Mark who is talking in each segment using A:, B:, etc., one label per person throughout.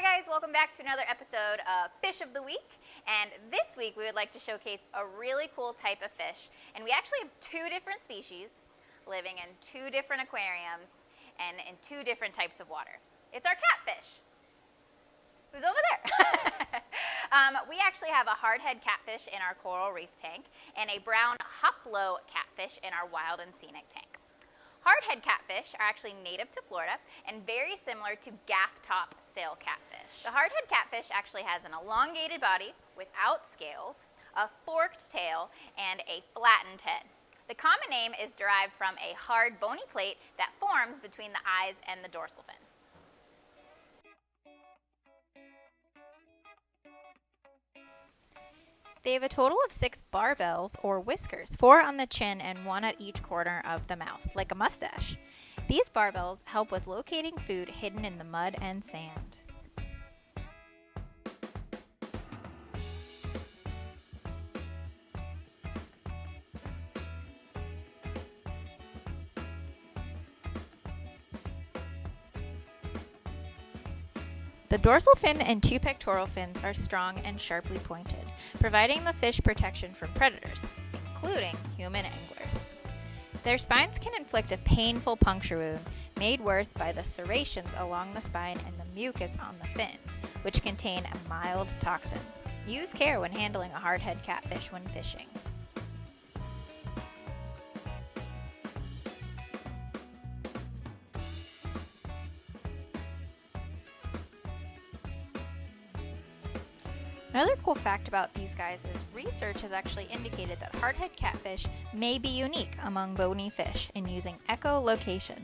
A: guys, welcome back to another episode of Fish of the Week. And this week we would like to showcase a really cool type of fish. And we actually have two different species living in two different aquariums and in two different types of water. It's our catfish. Who's over there? We actually have a hardhead catfish in our coral reef tank and a brown hoplo catfish in our wild and scenic tank. Hardhead catfish are actually native to Florida and very similar to gaff-top sail catfish. The hardhead catfish actually has an elongated body without scales, a forked tail, and a flattened head. The common name is derived from a hard bony plate that forms between the eyes and the dorsal fin. They have a total of 6 barbels, or whiskers, 4 on the chin and 1 at each corner of the mouth, like a mustache. These barbels help with locating food hidden in the mud and sand. The dorsal fin and 2 pectoral fins are strong and sharply pointed, providing the fish protection from predators, including human anglers. Their spines can inflict a painful puncture wound, made worse by the serrations along the spine and the mucus on the fins, which contain a mild toxin. Use care when handling a hardhead catfish when fishing. Another cool fact about these guys is research has actually indicated that hardhead catfish may be unique among bony fish in using echolocation.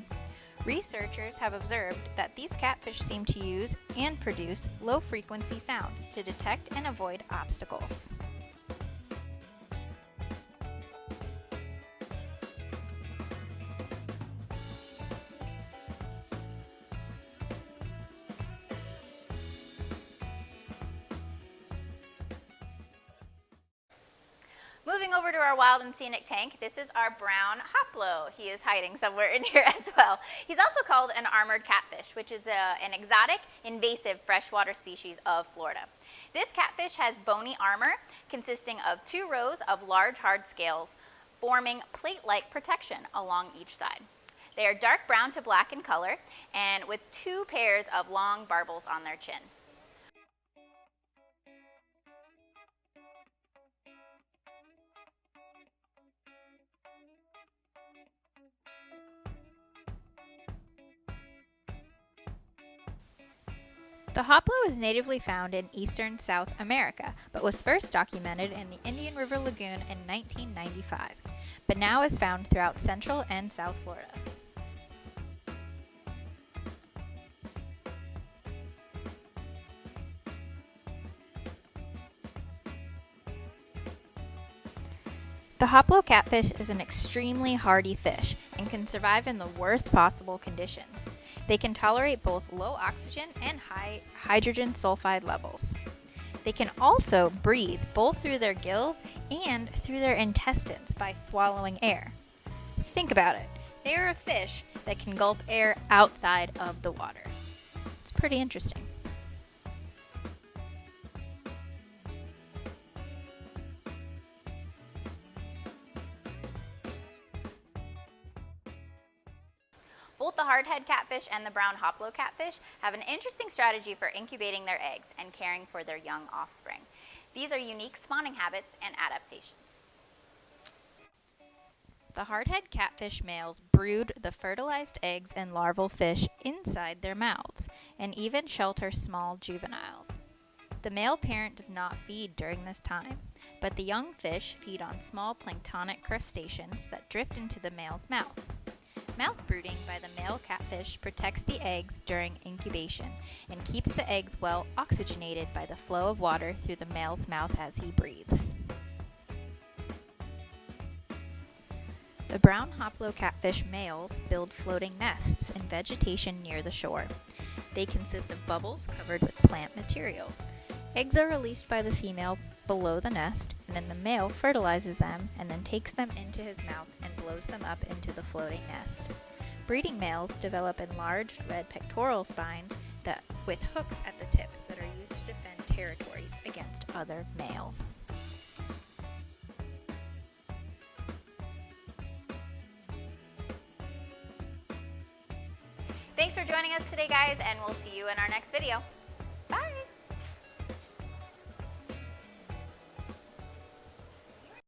A: Researchers have observed that these catfish seem to use and produce low-frequency sounds to detect and avoid obstacles. Moving over to our wild and scenic tank, this is our brown hoplo. He is hiding somewhere in here as well. He's also called an armored catfish, which is an exotic, invasive freshwater species of Florida. This catfish has bony armor consisting of 2 rows of large hard scales forming plate-like protection along each side. They are dark brown to black in color and with 2 pairs of long barbels on their chin. The hoplo is natively found in eastern South America, but was first documented in the Indian River Lagoon in 1995, but now is found throughout Central and South Florida. The hoplo catfish is an extremely hardy fish and can survive in the worst possible conditions. They can tolerate both low oxygen and high hydrogen sulfide levels. They can also breathe both through their gills and through their intestines by swallowing air. Think about it. They are a fish that can gulp air outside of the water. It's pretty interesting. Both the hardhead catfish and the brown hoplo catfish have an interesting strategy for incubating their eggs and caring for their young offspring. These are unique spawning habits and adaptations. The hardhead catfish males brood the fertilized eggs and larval fish inside their mouths and even shelter small juveniles. The male parent does not feed during this time, but the young fish feed on small planktonic crustaceans that drift into the male's mouth. Mouth brooding by the male catfish protects the eggs during incubation and keeps the eggs well oxygenated by the flow of water through the male's mouth as he breathes. The brown hoplo catfish males build floating nests in vegetation near the shore. They consist of bubbles covered with plant material. Eggs are released by the female below the nest, and then the male fertilizes them and then takes them into his mouth and blows them up into the floating nest. Breeding males develop enlarged red pectoral spines that
B: with hooks at the tips that are used to defend territories against other males.
A: Thanks for joining us today, guys, and we'll see you in our next video.